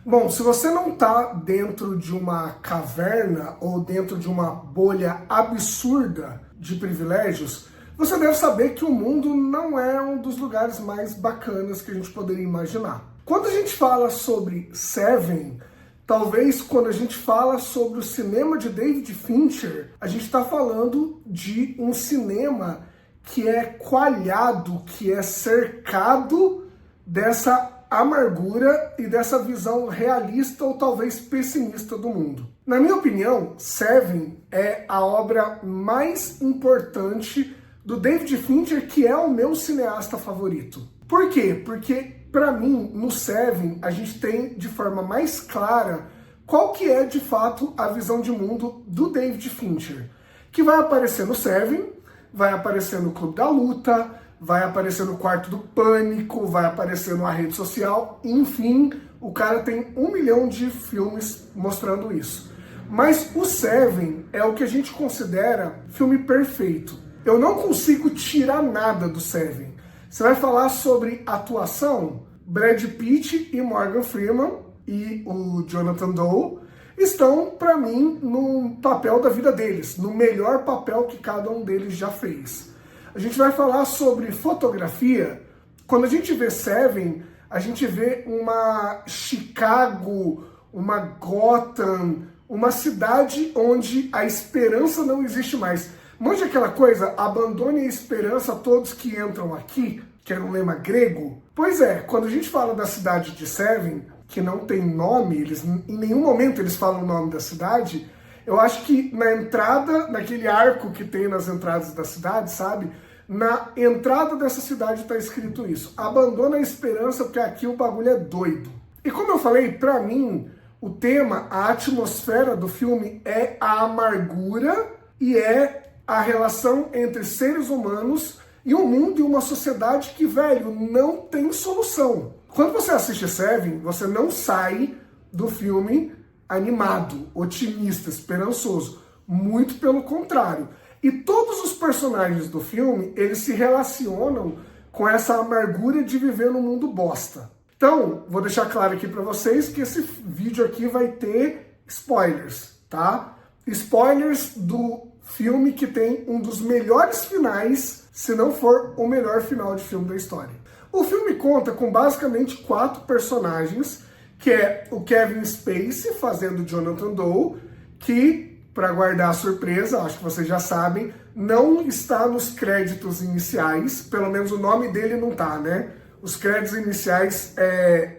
Bom, se você não está dentro de uma caverna ou dentro de uma bolha absurda de privilégios, você deve saber que o mundo não é um dos lugares mais bacanas que a gente poderia imaginar. Quando a gente fala sobre Seven, talvez quando a gente fala sobre o cinema de David Fincher, a gente está falando de um cinema que é coalhado, que é cercado dessa amargura e dessa visão realista ou talvez pessimista do mundo. Na minha opinião, Seven é a obra mais importante do David Fincher, que é o meu cineasta favorito. Por quê? Porque, para mim, no Seven, a gente tem de forma mais clara qual que é, de fato, a visão de mundo do David Fincher, que vai aparecer no Seven, vai aparecer no Clube da Luta, vai aparecer no Quarto do Pânico, vai aparecer numa rede social, enfim, o cara tem 1 milhão de filmes mostrando isso. Mas o Seven é o que a gente considera filme perfeito. Eu não consigo tirar nada do Seven. Você vai falar sobre atuação? Brad Pitt e Morgan Freeman e o Jonathan Demme estão, para mim, no papel da vida deles, no melhor papel que cada um deles já fez. A gente vai falar sobre fotografia. Quando a gente vê Seven, a gente vê uma Chicago, uma Gotham, uma cidade onde a esperança não existe mais. Manja aquela coisa, abandone a esperança a todos que entram aqui, que era um lema grego? Pois é, quando a gente fala da cidade de Seven, que não tem nome, em nenhum momento eles falam o nome da cidade, eu acho que na entrada, naquele arco que tem nas entradas da cidade, sabe? Na entrada dessa cidade está escrito isso. Abandona a esperança porque aqui o bagulho é doido. E como eu falei, para mim, o tema, a atmosfera do filme é a amargura e é a relação entre seres humanos e um mundo e uma sociedade que, velho, não tem solução. Quando você assiste Seven, você não sai do filme animado, otimista, esperançoso. Muito pelo contrário. E todos os personagens do filme, eles se relacionam com essa amargura de viver num mundo bosta. Então, vou deixar claro aqui pra vocês que esse vídeo aqui vai ter spoilers, tá? Spoilers do filme que tem um dos melhores finais, se não for o melhor final de filme da história. O filme conta com basicamente 4 personagens, que é o Kevin Spacey fazendo Jonathan Demme, que, para guardar a surpresa, acho que vocês já sabem, não está nos créditos iniciais, pelo menos o nome dele não tá, né? Os créditos iniciais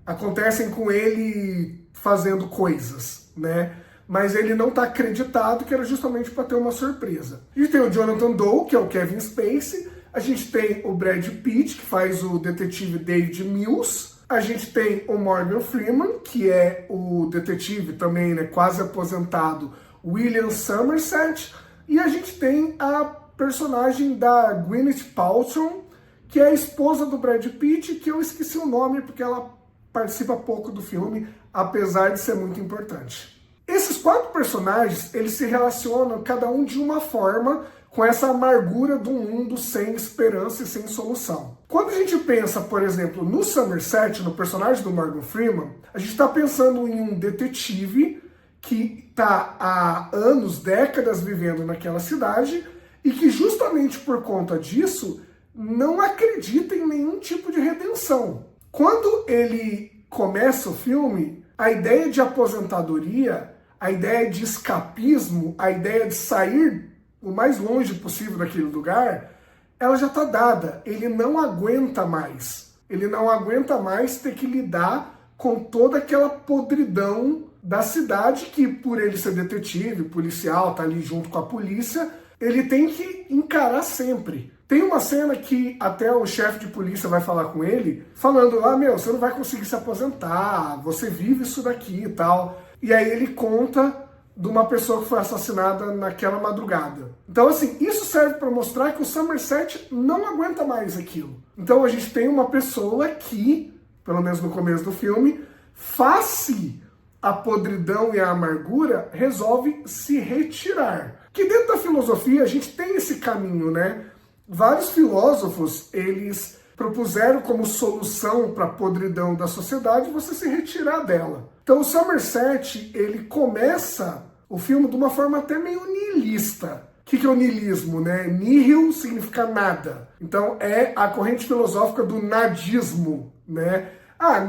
acontecem com ele fazendo coisas, né? Mas ele não tá acreditado, que era justamente para ter uma surpresa. A gente tem o Jonathan Demme, que é o Kevin Spacey, a gente tem o Brad Pitt, que faz o detetive David Mills, a gente tem o Morgan Freeman, que é o detetive também, né, quase aposentado, William Somerset, e a gente tem a personagem da Gwyneth Paltrow, que é a esposa do Brad Pitt, que eu esqueci o nome porque ela participa pouco do filme, apesar de ser muito importante. Esses 4 personagens, eles se relacionam cada um de uma forma com essa amargura do mundo sem esperança e sem solução. Quando a gente pensa, por exemplo, no Somerset, no personagem do Morgan Freeman, a gente está pensando em um detetive que está há anos, décadas vivendo naquela cidade e que justamente por conta disso não acredita em nenhum tipo de redenção. Quando ele começa o filme, a ideia de aposentadoria, a ideia de escapismo, a ideia de sair o mais longe possível daquele lugar, ela já está dada. Ele não aguenta mais. Ele não aguenta mais ter que lidar com toda aquela podridão da cidade que, por ele ser detetive, policial, tá ali junto com a polícia, ele tem que encarar sempre. Tem uma cena que até o chefe de polícia vai falar com ele, falando lá, meu, você não vai conseguir se aposentar, você vive isso daqui e tal. E aí ele conta de uma pessoa que foi assassinada naquela madrugada. Então, assim, isso serve para mostrar que o Somerset não aguenta mais aquilo. Então a gente tem uma pessoa que, pelo menos no começo do filme, face a podridão e a amargura, resolve se retirar. Que dentro da filosofia a gente tem esse caminho, né? Vários filósofos, eles propuseram como solução para a podridão da sociedade você se retirar dela. Então o Somerset, ele começa o filme de uma forma até meio nihilista. O que é o nihilismo, né? Nihil significa nada. Então é a corrente filosófica do nadismo, né?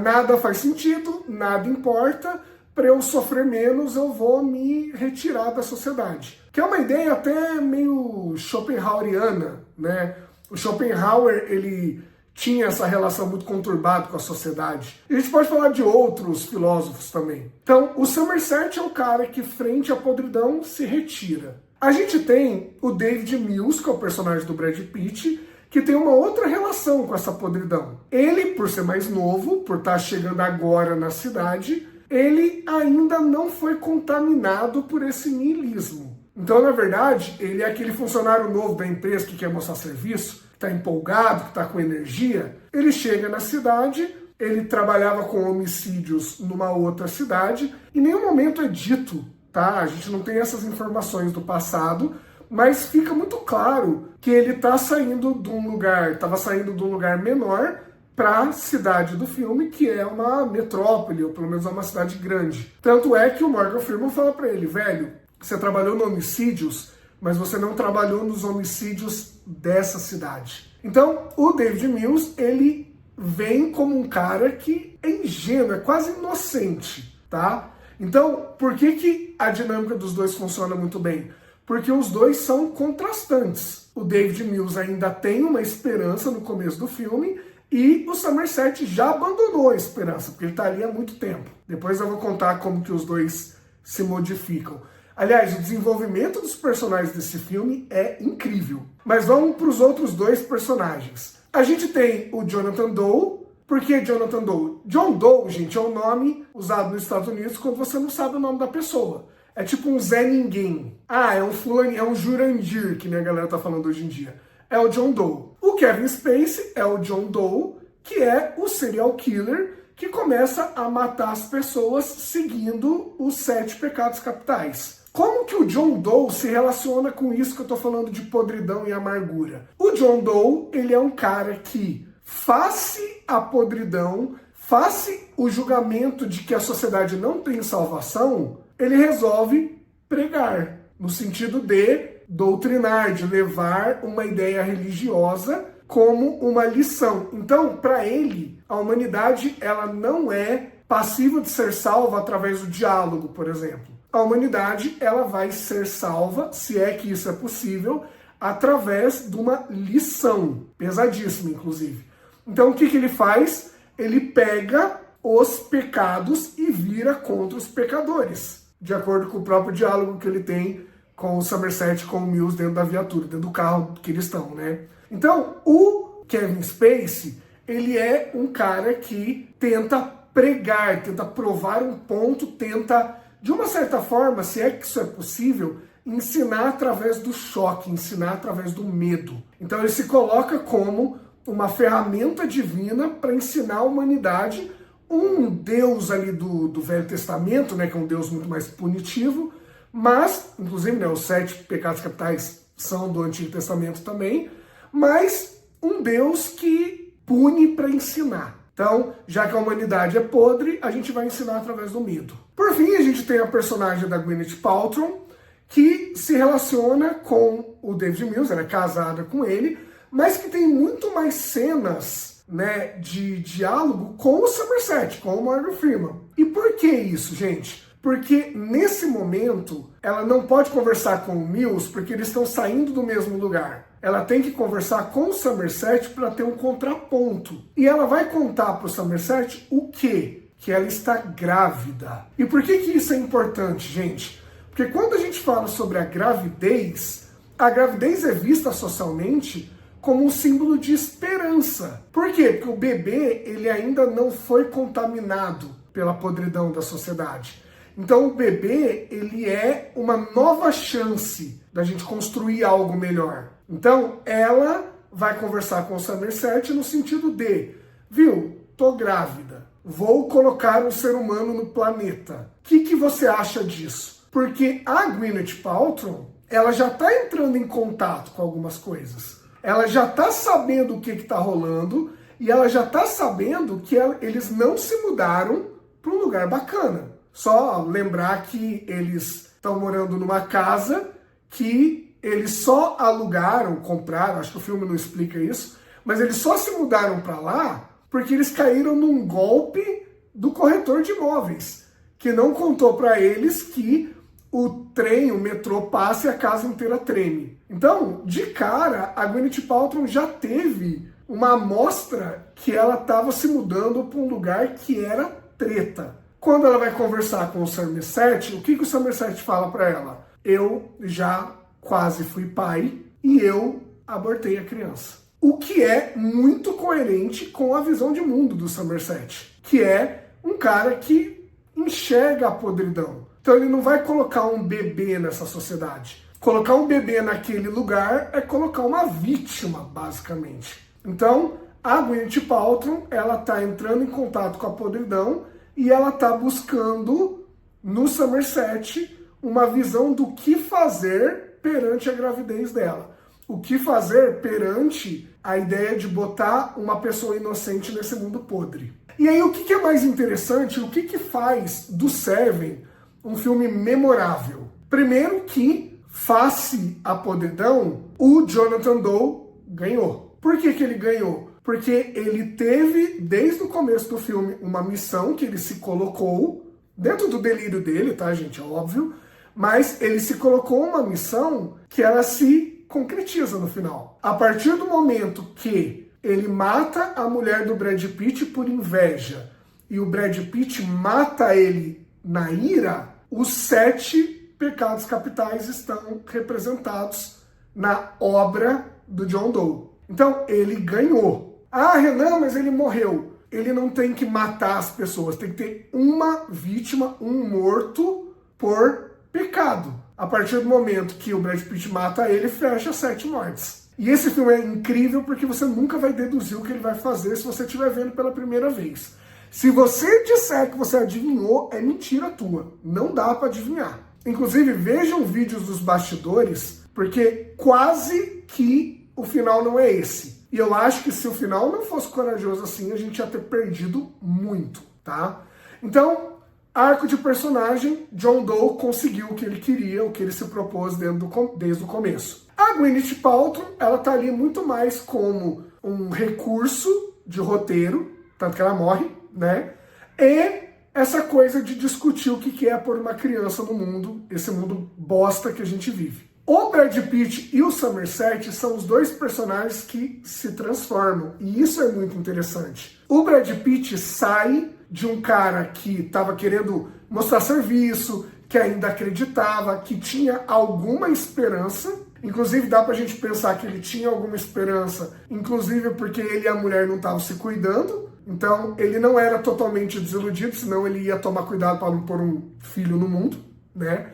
Nada faz sentido, nada importa, para eu sofrer menos eu vou me retirar da sociedade. Que é uma ideia até meio schopenhaueriana, né? O Schopenhauer, ele tinha essa relação muito conturbada com a sociedade. E a gente pode falar de outros filósofos também. Então, o Somerset é o cara que, frente à podridão, se retira. A gente tem o David Mills, que é o personagem do Brad Pitt, que tem uma outra relação com essa podridão. Ele, por ser mais novo, por estar chegando agora na cidade, ele ainda não foi contaminado por esse niilismo. Então, na verdade, ele é aquele funcionário novo da empresa que quer mostrar serviço, que está empolgado, que está com energia. Ele chega na cidade, ele trabalhava com homicídios numa outra cidade, e em nenhum momento é dito, tá? A gente não tem essas informações do passado, mas fica muito claro que ele estava saindo de um lugar menor para a cidade do filme, que é uma metrópole, ou pelo menos é uma cidade grande. Tanto é que o Morgan Freeman fala para ele, velho, você trabalhou no homicídios, mas você não trabalhou nos homicídios dessa cidade. Então, o David Mills, ele vem como um cara que é ingênuo, é quase inocente, tá? Então, por que a dinâmica dos dois funciona muito bem? Porque os dois são contrastantes. O David Mills ainda tem uma esperança no começo do filme e o Somerset já abandonou a esperança, porque ele está ali há muito tempo. Depois eu vou contar como que os dois se modificam. Aliás, o desenvolvimento dos personagens desse filme é incrível. Mas vamos para os outros dois personagens. A gente tem o Jonathan Doe. Por que Jonathan Doe? John Doe, gente, é um nome usado nos Estados Unidos quando você não sabe o nome da pessoa. É tipo um Zé Ninguém. É um fulano, é um Jurandir, que nem a galera tá falando hoje em dia. É o John Doe. O Kevin Spacey é o John Doe, que é o serial killer que começa a matar as pessoas seguindo os 7 pecados capitais. Como que o John Doe se relaciona com isso que eu tô falando de podridão e amargura? O John Doe, ele é um cara que, face a podridão, face o julgamento de que a sociedade não tem salvação, ele resolve pregar, no sentido de doutrinar, de levar uma ideia religiosa como uma lição. Então, para ele, a humanidade ela não é passível de ser salva através do diálogo, por exemplo. A humanidade ela vai ser salva, se é que isso é possível, através de uma lição, pesadíssima, inclusive. Então, o que ele faz? Ele pega os pecados e vira contra os pecadores, de acordo com o próprio diálogo que ele tem com o Somerset, com o Mills dentro da viatura, dentro do carro que eles estão, né? Então, o Kevin Spacey, ele é um cara que tenta pregar, tenta provar um ponto, tenta, de uma certa forma, se é que isso é possível, ensinar através do choque, ensinar através do medo. Então ele se coloca como uma ferramenta divina para ensinar a humanidade um Deus ali do Velho Testamento, né, que é um Deus muito mais punitivo, mas, inclusive, né, os 7 pecados capitais são do Antigo Testamento também, mas um Deus que pune para ensinar. Então, já que a humanidade é podre, a gente vai ensinar através do medo. Por fim, a gente tem a personagem da Gwyneth Paltrow, que se relaciona com o David Mills, ela é casada com ele, mas que tem muito mais cenas, né, de diálogo com o Somerset, com o Morgan Freeman. E por que isso, gente? Porque nesse momento ela não pode conversar com o Mills porque eles estão saindo do mesmo lugar. Ela tem que conversar com o Somerset para ter um contraponto. E ela vai contar para o Somerset o quê? Que ela está grávida. E por que isso é importante, gente? Porque quando a gente fala sobre a gravidez é vista socialmente como um símbolo de esperança. Por quê? Porque o bebê ele ainda não foi contaminado pela podridão da sociedade. Então o bebê ele é uma nova chance da gente construir algo melhor. Então ela vai conversar com o Somerset no sentido de, viu, tô grávida, vou colocar um ser humano no planeta. O que você acha disso? Porque a Gwyneth Paltrow, ela já está entrando em contato com algumas coisas. Ela já está sabendo o que está rolando e ela já está sabendo que eles não se mudaram para um lugar bacana. Só lembrar que eles estão morando numa casa que eles só alugaram, compraram, acho que o filme não explica isso, mas eles só se mudaram para lá porque eles caíram num golpe do corretor de imóveis, que não contou para eles que o trem, o metrô passa e a casa inteira treme. Então, de cara, a Gwyneth Paltrow já teve uma amostra que ela estava se mudando para um lugar que era treta. Quando ela vai conversar com o Somerset, o que o Somerset fala para ela? Eu já quase fui pai e eu abortei a criança. O que é muito coerente com a visão de mundo do Somerset, que é um cara que enxerga a podridão. Então ele não vai colocar um bebê nessa sociedade. Colocar um bebê naquele lugar é colocar uma vítima, basicamente. Então, a Gwyneth Paltrow, ela está entrando em contato com a podridão e ela está buscando no Somerset uma visão do que fazer perante a gravidez dela. O que fazer perante a ideia de botar uma pessoa inocente nesse mundo podre. E aí o que é mais interessante, o que faz do Seven um filme memorável? Primeiro que, face à podridão, o Jonathan Doe ganhou. Por que ele ganhou? Porque ele teve, desde o começo do filme, uma missão que ele se colocou, dentro do delírio dele, tá, gente? É óbvio. Mas ele se colocou uma missão que ela se concretiza no final. A partir do momento que ele mata a mulher do Brad Pitt por inveja e o Brad Pitt mata ele na ira, os 7 pecados capitais estão representados na obra do John Doe. Então, ele ganhou. Ah, Renan, mas ele morreu. Ele não tem que matar as pessoas, tem que ter uma vítima, um morto por pecado. A partir do momento que o Brad Pitt mata ele, fecha 7 mortes. E esse filme é incrível porque você nunca vai deduzir o que ele vai fazer se você estiver vendo pela primeira vez. Se você disser que você adivinhou, é mentira tua. Não dá para adivinhar. Inclusive, vejam vídeos dos bastidores, porque quase que o final não é esse. E eu acho que se o final não fosse corajoso assim, a gente ia ter perdido muito, tá? Então, arco de personagem, John Doe conseguiu o que ele queria, o que ele se propôs desde o começo. A Gwyneth Paltrow, ela tá ali muito mais como um recurso de roteiro, tanto que ela morre, né? E essa coisa de discutir o que é pôr uma criança no mundo, esse mundo bosta que a gente vive. O Brad Pitt e o Somerset são os 2 personagens que se transformam, e isso é muito interessante. O Brad Pitt sai de um cara que estava querendo mostrar serviço, que ainda acreditava, que tinha alguma esperança. Inclusive dá pra gente pensar que ele tinha alguma esperança, inclusive porque ele e a mulher não estavam se cuidando. Então ele não era totalmente desiludido, senão ele ia tomar cuidado para não pôr um filho no mundo, né?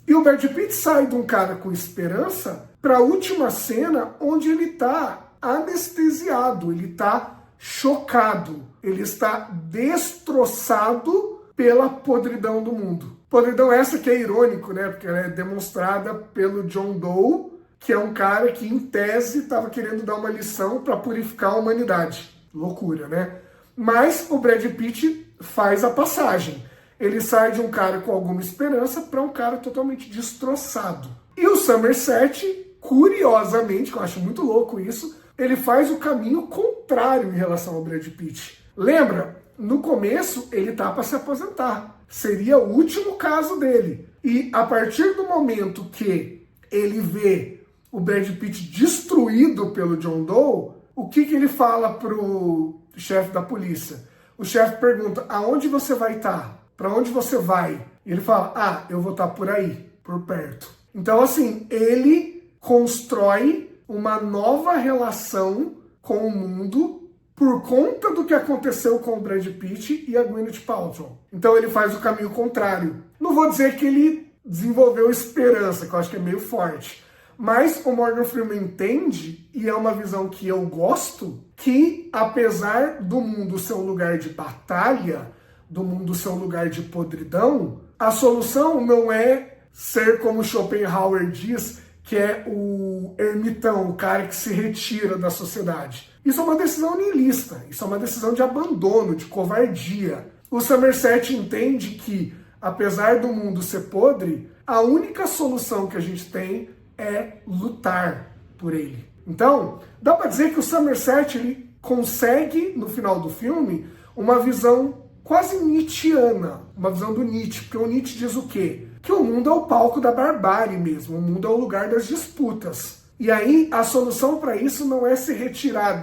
E o Brad Pitt sai de um cara com esperança para a última cena onde ele está anestesiado, ele está chocado, ele está destroçado pela podridão do mundo. Podridão essa que é irônico, né? Porque ela é demonstrada pelo John Doe, que é um cara que, em tese, estava querendo dar uma lição para purificar a humanidade. Loucura, né? Mas o Brad Pitt faz a passagem. Ele sai de um cara com alguma esperança para um cara totalmente destroçado. E o Somerset, curiosamente, que eu acho muito louco isso, ele faz o caminho contrário em relação ao Brad Pitt. Lembra? No começo, ele tá para se aposentar. Seria o último caso dele. E a partir do momento que ele vê o Brad Pitt destruído pelo John Doe, o que ele fala pro chefe da polícia? O chefe pergunta, aonde você vai estar? Para onde você vai? E ele fala, eu vou estar por aí, por perto. Então, assim, ele constrói uma nova relação com o mundo por conta do que aconteceu com o Brad Pitt e a Gwyneth Paltrow. Então ele faz o caminho contrário. Não vou dizer que ele desenvolveu esperança, que eu acho que é meio forte. Mas o Morgan Freeman entende, e é uma visão que eu gosto, que apesar do mundo ser um lugar de batalha, do mundo ser um lugar de podridão, a solução não é ser como Schopenhauer diz, que é o ermitão, o cara que se retira da sociedade. Isso é uma decisão nihilista, isso é uma decisão de abandono, de covardia. O Somerset entende que, apesar do mundo ser podre, a única solução que a gente tem é lutar por ele. Então, dá para dizer que o Somerset ele consegue, no final do filme, uma visão quase nietzschiana, uma visão do Nietzsche, porque o Nietzsche diz o quê? Que o mundo é o palco da barbárie mesmo, o mundo é o lugar das disputas. E aí, a solução para isso não é se retirar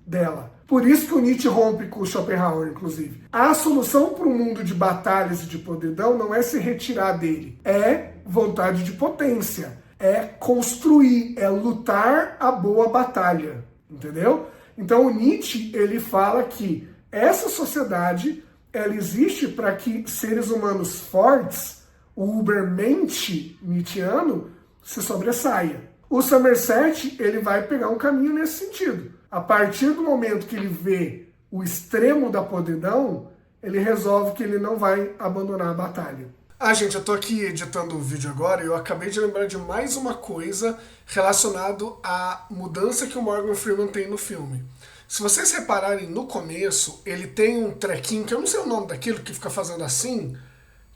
dela. Por isso que o Nietzsche rompe com o Schopenhauer, inclusive. A solução para um mundo de batalhas e de podridão não é se retirar dele, é vontade de potência, é construir, é lutar a boa batalha, entendeu? Então o Nietzsche, ele fala que essa sociedade, ela existe para que seres humanos fortes, o Ubermensch nietzschiano, se sobressaia. O Somerset, ele vai pegar um caminho nesse sentido. A partir do momento que ele vê o extremo da podridão, ele resolve que ele não vai abandonar a batalha. Gente, eu tô aqui editando o vídeo agora e eu acabei de lembrar de mais uma coisa relacionado à mudança que o Morgan Freeman tem no filme. Se vocês repararem no começo, ele tem um trequinho, que eu não sei o nome daquilo, que fica fazendo assim,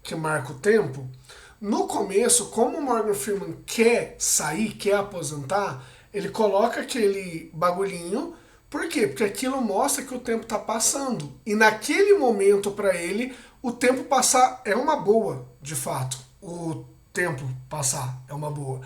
que marca o tempo. No começo, como o Morgan Freeman quer sair, quer aposentar, ele coloca aquele bagulhinho. Por quê? Porque aquilo mostra que o tempo está passando. E naquele momento, para ele, o tempo passar é uma boa, de fato. O tempo passar é uma boa.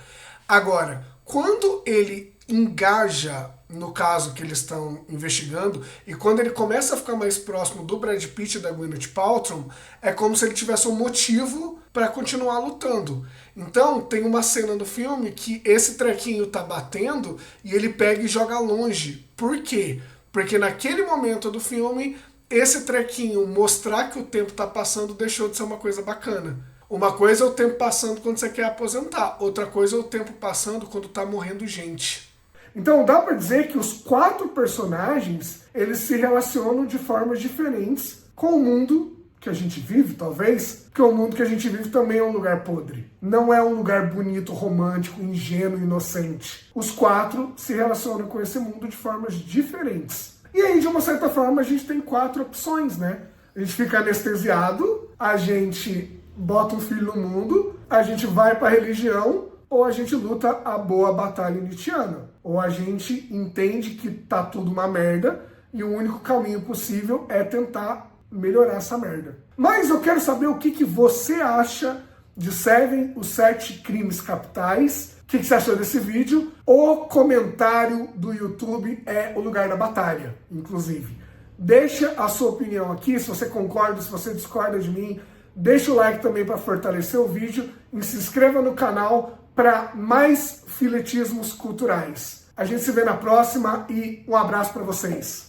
Agora, quando ele engaja no caso que eles estão investigando, e quando ele começa a ficar mais próximo do Brad Pitt e da Gwyneth Paltrow, é como se ele tivesse um motivo para continuar lutando. Então, tem uma cena do filme que esse trequinho tá batendo e ele pega e joga longe. Por quê? Porque naquele momento do filme, esse trequinho mostrar que o tempo tá passando deixou de ser uma coisa bacana. Uma coisa é o tempo passando quando você quer aposentar, outra coisa é o tempo passando quando tá morrendo gente. Então dá para dizer que os 4 personagens, eles se relacionam de formas diferentes com o mundo que a gente vive, talvez, porque o mundo que a gente vive também é um lugar podre. Não é um lugar bonito, romântico, ingênuo, inocente. Os 4 se relacionam com esse mundo de formas diferentes. E aí, de uma certa forma, a gente tem 4 opções, né? A gente fica anestesiado, a gente bota um filho no mundo, a gente vai para a religião, ou a gente luta a boa batalha nietzschiana. Ou a gente entende que tá tudo uma merda e o único caminho possível é tentar melhorar essa merda. Mas eu quero saber o que você acha de Seven, os 7 crimes capitais. O que você achou desse vídeo? O comentário do YouTube é o lugar da batalha, inclusive. Deixa a sua opinião aqui, se você concorda, se você discorda de mim. Deixa o like também para fortalecer o vídeo e se inscreva no canal para mais filetismos culturais. A gente se vê na próxima e um abraço para vocês.